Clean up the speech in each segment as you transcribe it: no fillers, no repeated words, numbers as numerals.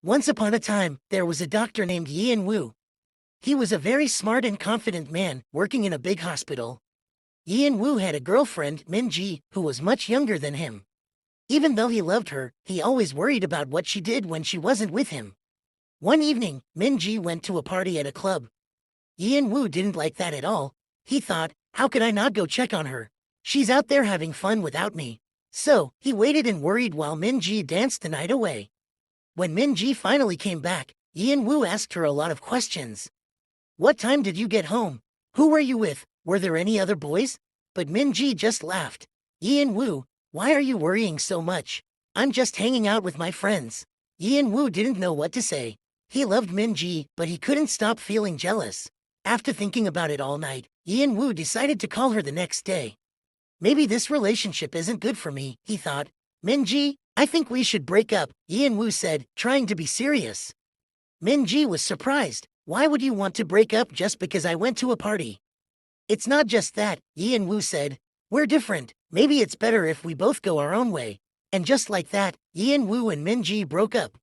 Once upon a time, there was a doctor named Yin Wu. He was a very smart and confident man, working in a big hospital. Yin Wu had a girlfriend, Min Ji, who was much younger than him. Even though he loved her, he always worried about what she did when she wasn't with him. One evening, Min Ji went to a party at a club. Yin Wu didn't like that at all. He thought, how could I not go check on her? She's out there having fun without me. So, he waited and worried while Min Ji danced the night away. When Min Ji finally came back, Yin Wu asked her a lot of questions. What time did you get home? Who were you with? Were there any other boys? But Min Ji just laughed. Yin Wu, why are you worrying so much? I'm just hanging out with my friends. Yin Wu didn't know what to say. He loved Min Ji, but he couldn't stop feeling jealous. After thinking about it all night, Yin Wu decided to call her the next day. Maybe this relationship isn't good for me, he thought. Min Ji, I think we should break up, Yin Wu said, trying to be serious. Min Ji was surprised. Why would you want to break up just because I went to a party? It's not just that, Yin Wu said. We're different. Maybe it's better if we both go our own way. And just like that, Yin Wu and Min Ji broke up.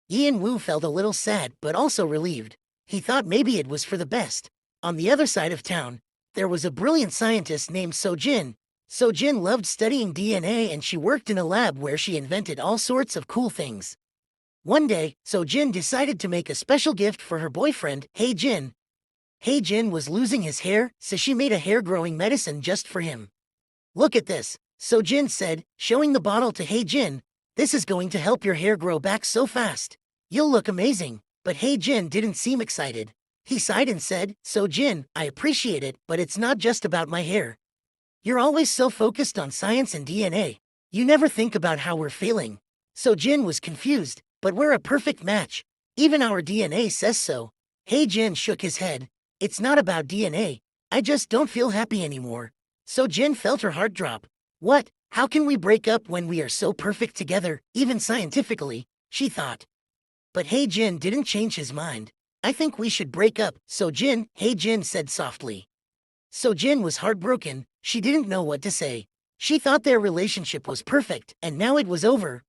Yin Wu felt a little sad but also relieved. He thought maybe it was for the best. On the other side of town, there was a brilliant scientist named So-jin. So-jin loved studying DNA and she worked in a lab where she invented all sorts of cool things. One day, So-jin decided to make a special gift for her boyfriend, Hae-jin. Hae-jin was losing his hair, so she made a hair-growing medicine just for him. Look at this, So-jin said, showing the bottle to Hae-jin. This is going to help your hair grow back so fast. You'll look amazing. But Hae-jin didn't seem excited. He sighed and said, So-jin, I appreciate it, but it's not just about my hair. You're always so focused on science and DNA. You never think about how we're feeling. So-jin was confused, but we're a perfect match. Even our DNA says so. Hae-jin shook his head. It's not about DNA. I just don't feel happy anymore. So-jin felt her heart drop. What? How can we break up when we are so perfect together, even scientifically? She thought. But Hae-jin didn't change his mind. I think we should break up, So-jin, Hae-jin said softly. So-jin was heartbroken. She didn't know what to say. She thought their relationship was perfect, and now it was over.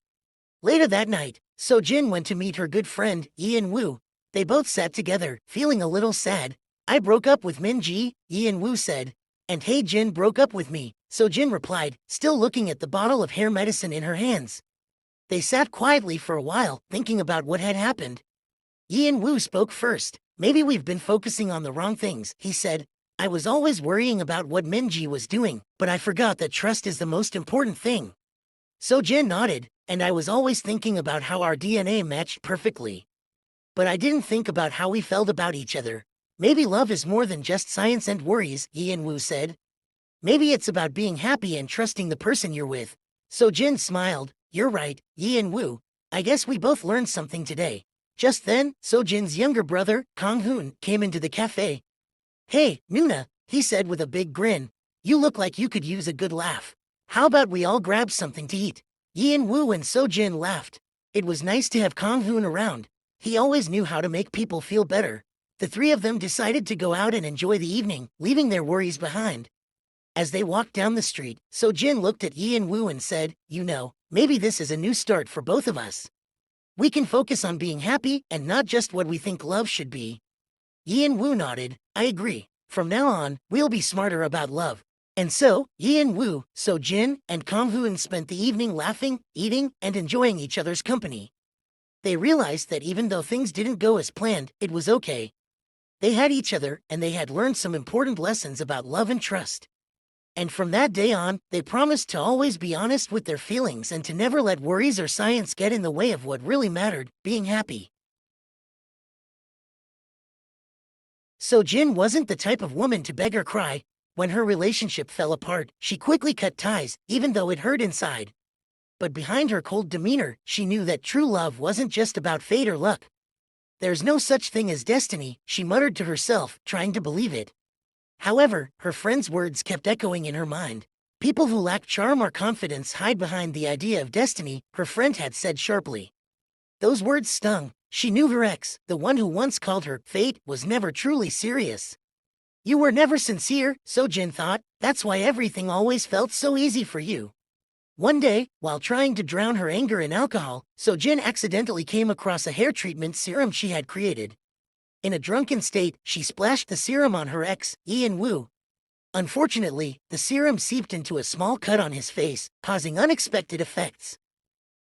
Later that night, So-jin went to meet her good friend, Yin Wu. They both sat together, feeling a little sad. I broke up with Min Ji, Yin Wu said. And Hae-jin broke up with me, So-jin replied, still looking at the bottle of hair medicine in her hands. They sat quietly for a while, thinking about what had happened. Yin Wu spoke first. Maybe we've been focusing on the wrong things, he said. I was always worrying about what Min Ji was doing, but I forgot that trust is the most important thing. So-jin nodded, and I was always thinking about how our DNA matched perfectly. But I didn't think about how we felt about each other. Maybe love is more than just science and worries, Yin Wu said. Maybe it's about being happy and trusting the person you're with. So-jin smiled. You're right, Yin Wu. I guess we both learned something today. Just then, So-jin's younger brother, Kang-hoon, came into the cafe. Hey, Nuna, he said with a big grin. You look like you could use a good laugh. How about we all grab something to eat? Yin Wu and So-jin laughed. It was nice to have Kang-hoon around. He always knew how to make people feel better. The three of them decided to go out and enjoy the evening, leaving their worries behind. As they walked down the street, So-jin looked at Yin Wu and said, you know, maybe this is a new start for both of us. We can focus on being happy and not just what we think love should be. Yin Wu nodded. I agree. From now on, we'll be smarter about love. And so, Yin Wu, So-jin, and Kang-hoon spent the evening laughing, eating, and enjoying each other's company. They realized that even though things didn't go as planned, it was okay. They had each other, and they had learned some important lessons about love and trust. And from that day on, they promised to always be honest with their feelings and to never let worries or science get in the way of what really mattered, being happy. So-jin wasn't the type of woman to beg or cry. When her relationship fell apart, she quickly cut ties, even though it hurt inside. But behind her cold demeanor, she knew that true love wasn't just about fate or luck. There's no such thing as destiny, she muttered to herself, trying to believe it. However, her friend's words kept echoing in her mind. People who lack charm or confidence hide behind the idea of destiny, her friend had said sharply. Those words stung. She knew her ex, the one who once called her fate, was never truly serious. You were never sincere, So-jin thought. That's why everything always felt so easy for you. One day, while trying to drown her anger in alcohol, So-jin accidentally came across a hair treatment serum she had created. In a drunken state, she splashed the serum on her ex, Ian Woo. Unfortunately, the serum seeped into a small cut on his face, causing unexpected effects.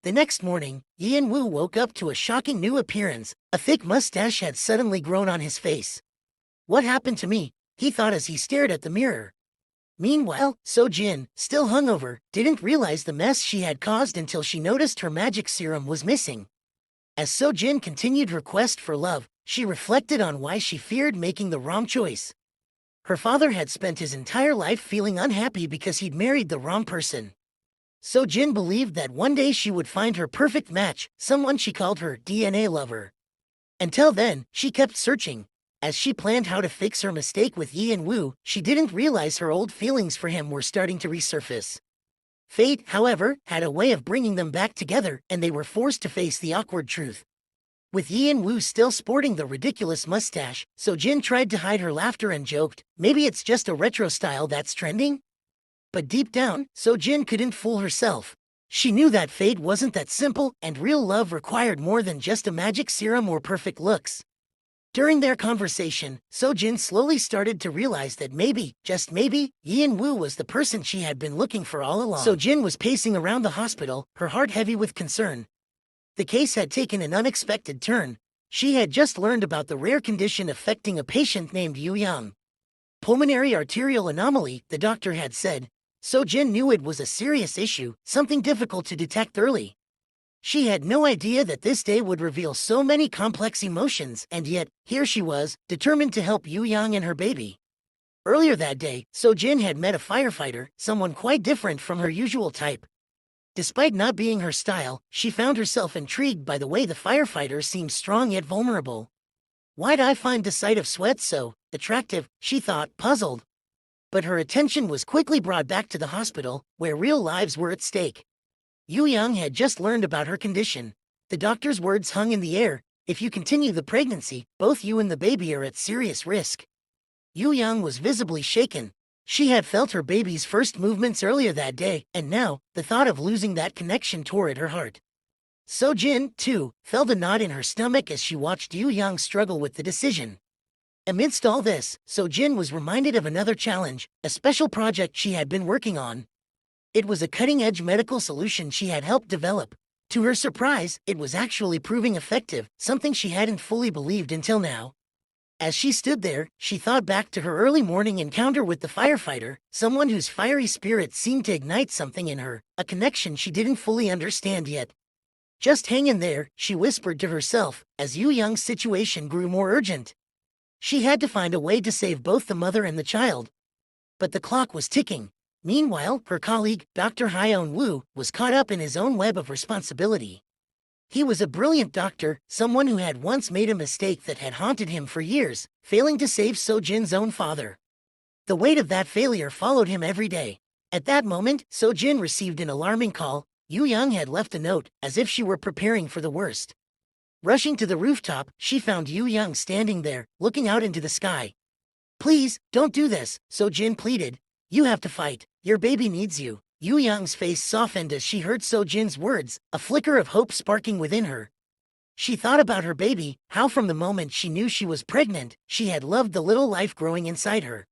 The next morning, Ian Woo woke up to a shocking new appearance. A thick mustache had suddenly grown on his face. "What happened to me?" he thought as he stared at the mirror. Meanwhile, So-jin, still hungover, didn't realize the mess she had caused until she noticed her magic serum was missing. As So-jin continued her quest for love, she reflected on why she feared making the wrong choice. Her father had spent his entire life feeling unhappy because he'd married the wrong person. So-jin believed that one day she would find her perfect match, someone she called her DNA lover. Until then, she kept searching. As she planned how to fix her mistake with Ian Woo, she didn't realize her old feelings for him were starting to resurface. Fate, however, had a way of bringing them back together, and they were forced to face the awkward truth. With Ian Woo still sporting the ridiculous mustache, So-jin tried to hide her laughter and joked, "Maybe it's just a retro style that's trending?" But deep down, So-jin couldn't fool herself. She knew that fate wasn't that simple, and real love required more than just a magic serum or perfect looks. During their conversation, So-jin slowly started to realize that maybe, just maybe, Ian Woo was the person she had been looking for all along. So-jin was pacing around the hospital, her heart heavy with concern. The case had taken an unexpected turn. She had just learned about the rare condition affecting a patient named Yu Young. Pulmonary arterial anomaly, the doctor had said. So-jin knew it was a serious issue, something difficult to detect early. She had no idea that this day would reveal so many complex emotions, and yet, here she was, determined to help Yu Yang and her baby. Earlier that day, So-jin had met a firefighter, someone quite different from her usual type. Despite not being her style, she found herself intrigued by the way the firefighter seemed strong yet vulnerable. "Why'd I find the sight of sweat so attractive?" she thought, puzzled. But her attention was quickly brought back to the hospital, where real lives were at stake. Yu Young had just learned about her condition. The doctor's words hung in the air. "If you continue the pregnancy, both you and the baby are at serious risk." Yu Young was visibly shaken. She had felt her baby's first movements earlier that day, and now, the thought of losing that connection tore at her heart. So-jin, too, felt a knot in her stomach as she watched Yu Young struggle with the decision. Amidst all this, So-jin was reminded of another challenge, a special project she had been working on. It was a cutting-edge medical solution she had helped develop. To her surprise, it was actually proving effective, something she hadn't fully believed until now. As she stood there, she thought back to her early morning encounter with the firefighter, someone whose fiery spirit seemed to ignite something in her, a connection she didn't fully understand yet. "Just hang in there," she whispered to herself, as Yu Young's situation grew more urgent. She had to find a way to save both the mother and the child. But the clock was ticking. Meanwhile, her colleague, Dr. Hyeon Woo, was caught up in his own web of responsibility. He was a brilliant doctor, someone who had once made a mistake that had haunted him for years, failing to save So-jin's own father. The weight of that failure followed him every day. At that moment, So-jin received an alarming call. Yu Young had left a note, as if she were preparing for the worst. Rushing to the rooftop, she found Yu Young standing there, looking out into the sky. "Please, don't do this," So-jin pleaded. "You have to fight. Your baby needs you." Yu Young's face softened as she heard So-jin's words, a flicker of hope sparking within her. She thought about her baby, how from the moment she knew she was pregnant, she had loved the little life growing inside her.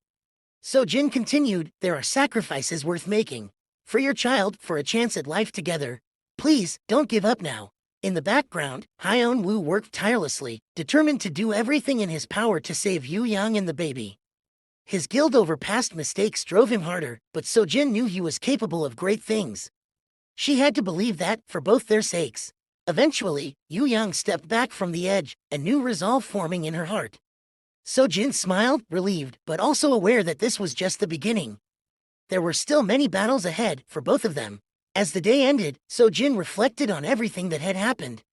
So-jin continued, "There are sacrifices worth making. For your child, for a chance at life together. Please, don't give up now." In the background, Hyeon Woo worked tirelessly, determined to do everything in his power to save Yu Young and the baby. His guilt over past mistakes drove him harder, but So-jin knew he was capable of great things. She had to believe that, for both their sakes. Eventually, Yu Young stepped back from the edge, a new resolve forming in her heart. So-jin smiled, relieved, but also aware that this was just the beginning. There were still many battles ahead, for both of them. As the day ended, So-jin reflected on everything that had happened.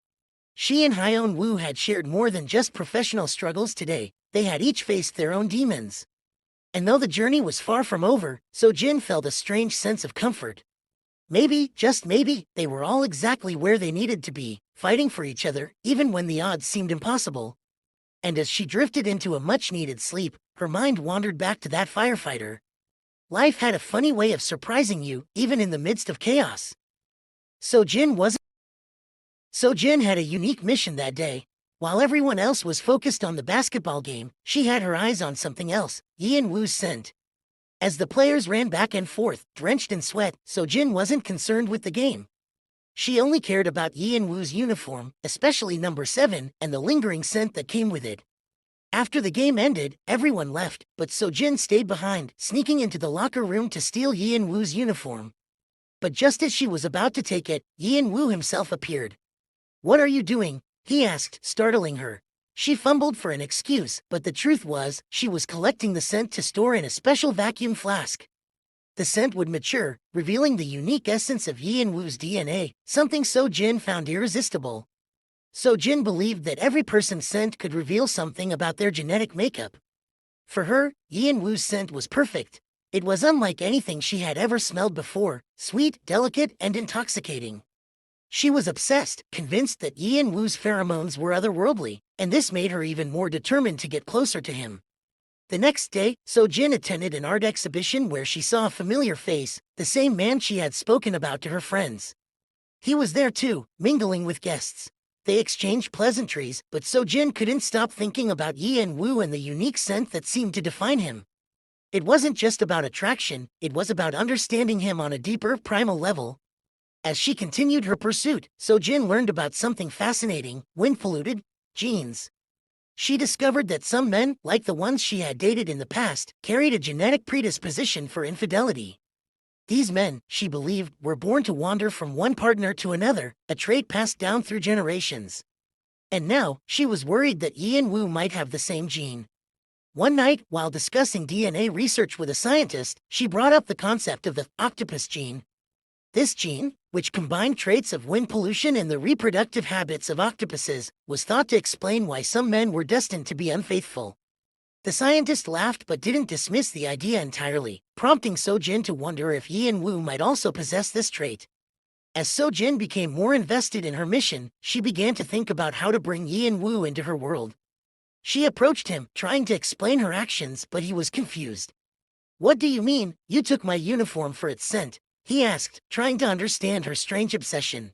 She and Hyeon Woo had shared more than just professional struggles today. They had each faced their own demons. And though the journey was far from over, So-jin felt a strange sense of comfort. Maybe, just maybe, they were all exactly where they needed to be, fighting for each other, even when the odds seemed impossible. And as she drifted into a much-needed sleep, her mind wandered back to that firefighter. Life had a funny way of surprising you, even in the midst of chaos. So Jin wasn't. So Jin had a unique mission that day. While everyone else was focused on the basketball game, she had her eyes on something else, Yin Wu's scent. As the players ran back and forth, drenched in sweat, So Jin wasn't concerned with the game. She only cared about Yin Wu's uniform, especially number 7, and the lingering scent that came with it. After the game ended, everyone left, but So Jin stayed behind, sneaking into the locker room to steal Yin Wu's uniform. But just as she was about to take it, Yin Wu himself appeared. "What are you doing?" he asked, startling her. She fumbled for an excuse, but the truth was, she was collecting the scent to store in a special vacuum flask. The scent would mature, revealing the unique essence of Yin Wu's DNA, something So Jin found irresistible. So Jin believed that every person's scent could reveal something about their genetic makeup. For her, Yin Wu's scent was perfect. It was unlike anything she had ever smelled before, sweet, delicate, and intoxicating. She was obsessed, convinced that Yin Wu's pheromones were otherworldly, and this made her even more determined to get closer to him. The next day, So Jin attended an art exhibition where she saw a familiar face, the same man she had spoken about to her friends. He was there too, mingling with guests. They exchanged pleasantries, but So Jin couldn't stop thinking about Yin Wu and the unique scent that seemed to define him. It wasn't just about attraction, it was about understanding him on a deeper, primal level. As she continued her pursuit, So Jin learned about something fascinating: wind-polluted genes. She discovered that some men, like the ones she had dated in the past, carried a genetic predisposition for infidelity. These men, she believed, were born to wander from one partner to another, a trait passed down through generations. And now, she was worried that Yin Wu might have the same gene. One night, while discussing DNA research with a scientist, she brought up the concept of the octopus gene. This gene, which combined traits of wind pollution and the reproductive habits of octopuses, was thought to explain why some men were destined to be unfaithful. The scientist laughed but didn't dismiss the idea entirely, prompting So Jin to wonder if Yin Wu might also possess this trait. As So Jin became more invested in her mission, she began to think about how to bring Yin Wu into her world. She approached him, trying to explain her actions, but he was confused. "What do you mean, you took my uniform for its scent?" he asked, trying to understand her strange obsession.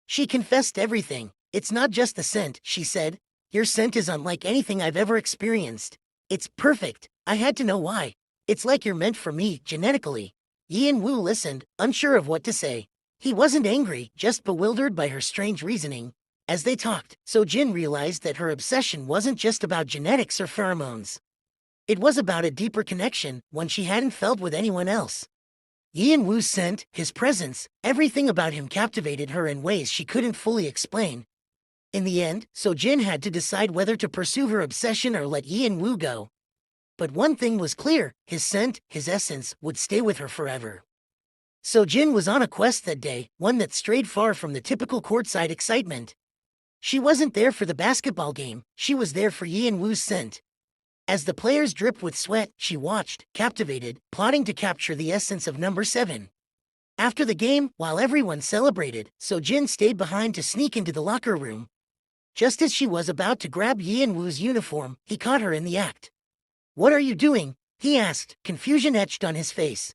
She confessed everything. "It's not just the scent," she said. "Your scent is unlike anything I've ever experienced. It's perfect. I had to know why. It's like you're meant for me, genetically." Yin Wu listened, unsure of what to say. He wasn't angry, just bewildered by her strange reasoning. As they talked, So Jin realized that her obsession wasn't just about genetics or pheromones. It was about a deeper connection, one she hadn't felt with anyone else. Yin Wu's scent, his presence, everything about him captivated her in ways she couldn't fully explain. In the end, So Jin had to decide whether to pursue her obsession or let Yin Wu go. But one thing was clear: his scent, his essence, would stay with her forever. So Jin was on a quest that day, one that strayed far from the typical courtside excitement. She wasn't there for the basketball game, she was there for Yin Wu's scent. As the players dripped with sweat, she watched, captivated, plotting to capture the essence of number 7. After the game, while everyone celebrated, So Jin stayed behind to sneak into the locker room. Just as she was about to grab Yin Wu's uniform, he caught her in the act. "What are you doing?" he asked, confusion etched on his face.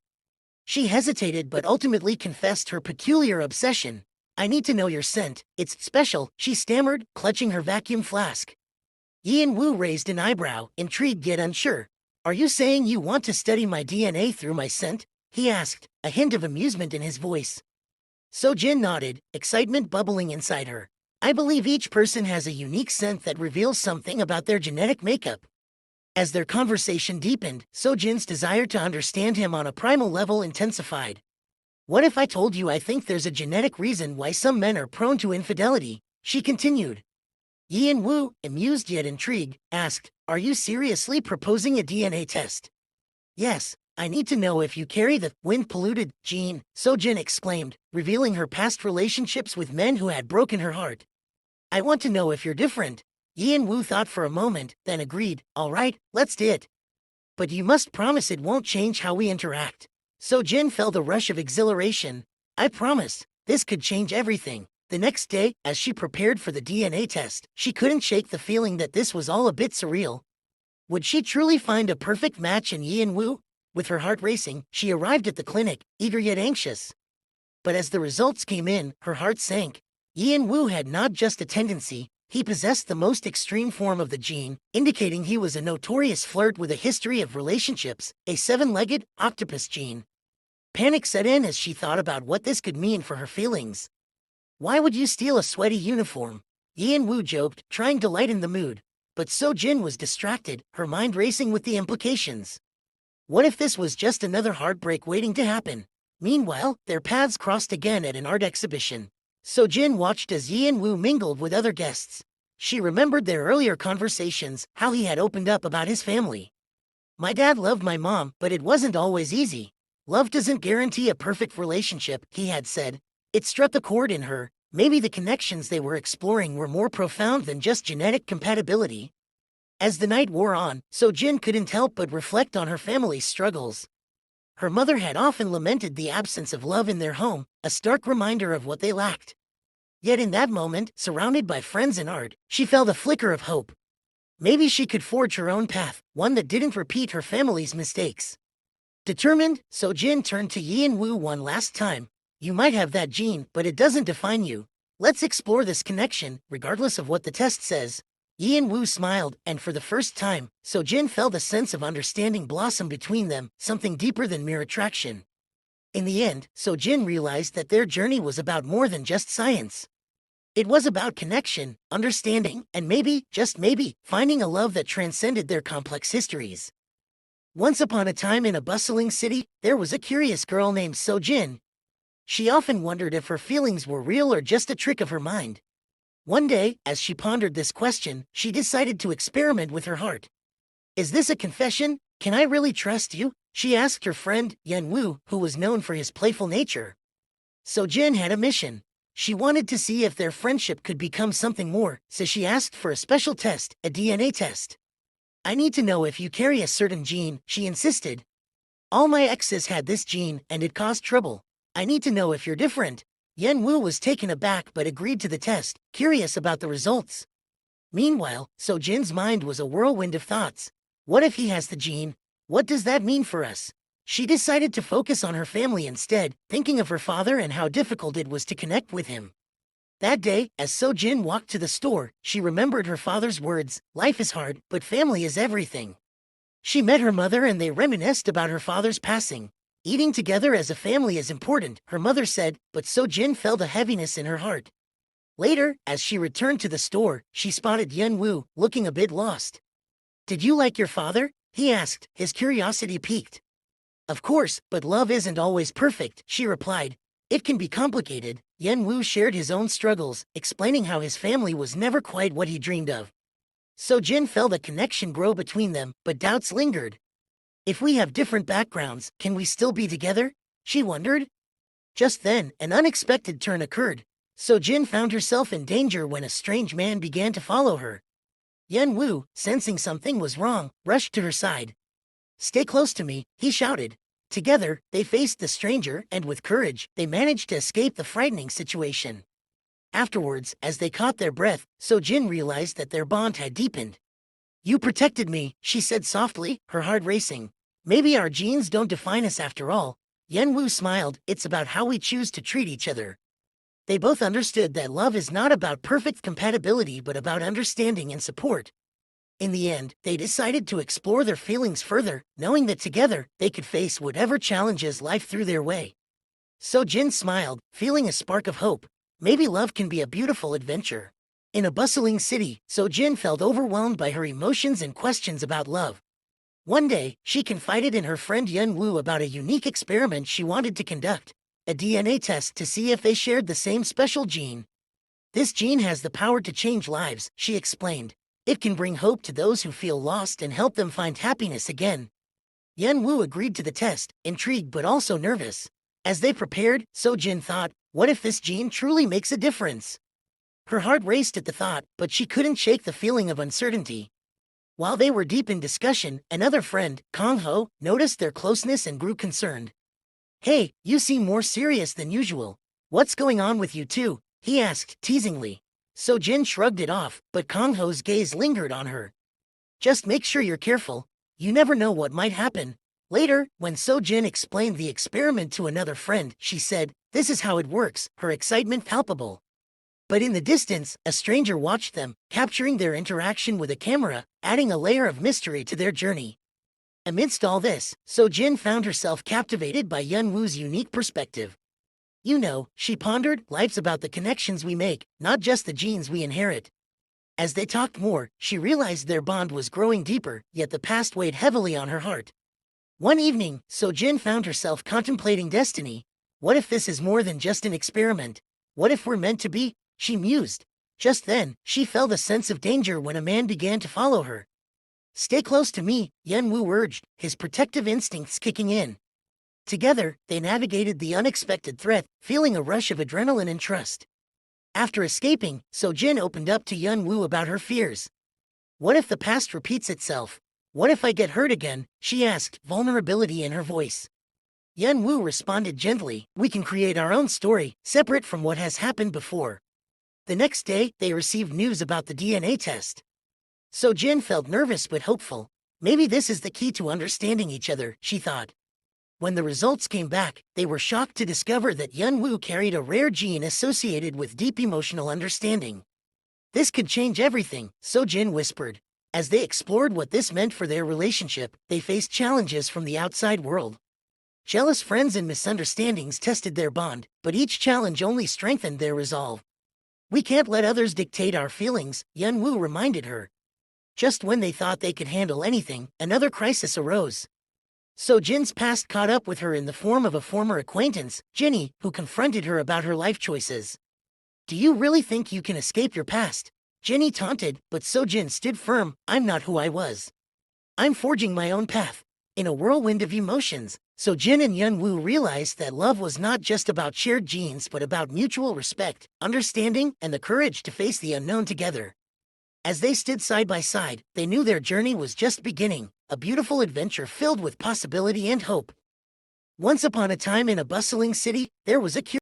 She hesitated but ultimately confessed her peculiar obsession. "I need to know your scent, it's special," she stammered, clutching her vacuum flask. Yin Wu raised an eyebrow, intrigued yet unsure. "Are you saying you want to study my DNA through my scent?" he asked, a hint of amusement in his voice. So Jin nodded, excitement bubbling inside her. "I believe each person has a unique scent that reveals something about their genetic makeup." As their conversation deepened, So Jin's desire to understand him on a primal level intensified. "What if I told you I think there's a genetic reason why some men are prone to infidelity?" she continued. Yin Wu, amused yet intrigued, asked, "Are you seriously proposing a DNA test?" "Yes, I need to know if you carry the wind-polluted gene," So Jin exclaimed, revealing her past relationships with men who had broken her heart. "I want to know if you're different." Yin Wu thought for a moment, then agreed. "All right, let's do it. But you must promise it won't change how we interact." So Jin felt a rush of exhilaration. "I promise, this could change everything." The next day, as she prepared for the DNA test, she couldn't shake the feeling that this was all a bit surreal. Would she truly find a perfect match in Yin Wu? With her heart racing, she arrived at the clinic, eager yet anxious. But as the results came in, her heart sank. Yan Wu had not just a tendency, he possessed the most extreme form of the gene, indicating he was a notorious flirt with a history of relationships, a seven-legged octopus gene. Panic set in as she thought about what this could mean for her feelings. Why would you steal a sweaty uniform? Yan Wu joked, trying to lighten the mood. But So Jin was distracted, her mind racing with the implications. What if this was just another heartbreak waiting to happen? Meanwhile, their paths crossed again at an art exhibition. So Jin watched as Yan Wu mingled with other guests. She remembered their earlier conversations, how he had opened up about his family. My dad loved my mom, but it wasn't always easy. Love doesn't guarantee a perfect relationship, he had said. It struck a chord in her. Maybe the connections they were exploring were more profound than just genetic compatibility. As the night wore on, So Jin couldn't help but reflect on her family's struggles. Her mother had often lamented the absence of love in their home, a stark reminder of what they lacked. Yet in that moment, surrounded by friends and art, she felt a flicker of hope. Maybe she could forge her own path, one that didn't repeat her family's mistakes. Determined, So Jin turned to Yan Wu one last time. You might have that gene, but it doesn't define you. Let's explore this connection, regardless of what the test says. Yan Wu smiled, and for the first time, So Jin felt a sense of understanding blossom between them, something deeper than mere attraction. In the end, So Jin realized that their journey was about more than just science. It was about connection, understanding, and maybe, just maybe, finding a love that transcended their complex histories. Once upon a time in a bustling city, there was a curious girl named So Jin. She often wondered if her feelings were real or just a trick of her mind. One day, as she pondered this question, she decided to experiment with her heart. Is this a confession? Can I really trust you? She asked her friend, Yan Wu, who was known for his playful nature. So Jin had a mission. She wanted to see if their friendship could become something more, so she asked for a special test, a DNA test. I need to know if you carry a certain gene, she insisted. All my exes had this gene, and it caused trouble. I need to know if you're different. Yan Wu was taken aback but agreed to the test, curious about the results. Meanwhile, So Jin's mind was a whirlwind of thoughts. What if he has the gene? What does that mean for us? She decided to focus on her family instead, thinking of her father and how difficult it was to connect with him. That day, as So Jin walked to the store, she remembered her father's words, life is hard, but family is everything. She met her mother and they reminisced about her father's passing. Eating together as a family is important, her mother said, but So Jin felt a heaviness in her heart. Later, as she returned to the store, she spotted Yan Wu, looking a bit lost. Did you like your father? He asked, his curiosity piqued. Of course, but love isn't always perfect, she replied. It can be complicated. Yan Wu shared his own struggles, explaining how his family was never quite what he dreamed of. So Jin felt a connection grow between them, but doubts lingered. If we have different backgrounds, can we still be together? She wondered. Just then, an unexpected turn occurred. So Jin found herself in danger when a strange man began to follow her. Yan Wu, sensing something was wrong, rushed to her side. Stay close to me, he shouted. Together, they faced the stranger, and with courage, they managed to escape the frightening situation. Afterwards, as they caught their breath, So Jin realized that their bond had deepened. You protected me, she said softly, her heart racing. Maybe our genes don't define us after all. Yan Wu smiled, it's about how we choose to treat each other. They both understood that love is not about perfect compatibility but about understanding and support. In the end, they decided to explore their feelings further, knowing that together, they could face whatever challenges life threw their way. So Jin smiled, feeling a spark of hope. Maybe love can be a beautiful adventure. In a bustling city, So Jin felt overwhelmed by her emotions and questions about love. One day, she confided in her friend Yan Wu about a unique experiment she wanted to conduct, a DNA test to see if they shared the same special gene. This gene has the power to change lives, she explained. It can bring hope to those who feel lost and help them find happiness again. Yan Wu agreed to the test, intrigued but also nervous. As they prepared, So Jin thought, what if this gene truly makes a difference? Her heart raced at the thought, but she couldn't shake the feeling of uncertainty. While they were deep in discussion, another friend, Kong Ho, noticed their closeness and grew concerned. Hey, you seem more serious than usual. What's going on with you two? He asked, teasingly. So Jin shrugged it off, but Kong Ho's gaze lingered on her. Just make sure you're careful. You never know what might happen. Later, when So-jin explained the experiment to another friend, she said, "This is how it works," her excitement palpable. But in the distance, a stranger watched them, capturing their interaction with a camera, adding a layer of mystery to their journey. Amidst all this, So-jin found herself captivated by Yeon-woo's unique perspective. "You know," she pondered, "life's about the connections we make, not just the genes we inherit." As they talked more, she realized their bond was growing deeper, yet the past weighed heavily on her heart. One evening, So-jin found herself contemplating destiny. What if this is more than just an experiment? What if we're meant to be? She mused. Just then, she felt a sense of danger when a man began to follow her. "Stay close to me," Yeon-woo urged, his protective instincts kicking in. Together, they navigated the unexpected threat, feeling a rush of adrenaline and trust. After escaping, So-jin opened up to Yeon-woo about her fears. "What if the past repeats itself? What if I get hurt again?" she asked, vulnerability in her voice. Yeon-woo responded gently, "We can create our own story, separate from what has happened before." The next day, they received news about the DNA test. So-jin felt nervous but hopeful. Maybe this is the key to understanding each other, she thought. When the results came back, they were shocked to discover that Yeon-woo carried a rare gene associated with deep emotional understanding. "This could change everything," So-jin whispered. As they explored what this meant for their relationship, they faced challenges from the outside world. Jealous friends and misunderstandings tested their bond, but each challenge only strengthened their resolve. "We can't let others dictate our feelings," Yeon-woo reminded her. Just when they thought they could handle anything, another crisis arose. So-jin's past caught up with her in the form of a former acquaintance, Jinny, who confronted her about her life choices. "Do you really think you can escape your past?" Jinny taunted, but So-jin stood firm. "I'm not who I was. I'm forging my own path." In a whirlwind of emotions, So-jin and Yeon-woo realized that love was not just about shared genes but about mutual respect, understanding, and the courage to face the unknown together. As they stood side by side, they knew their journey was just beginning, a beautiful adventure filled with possibility and hope. Once upon a time in a bustling city, there was a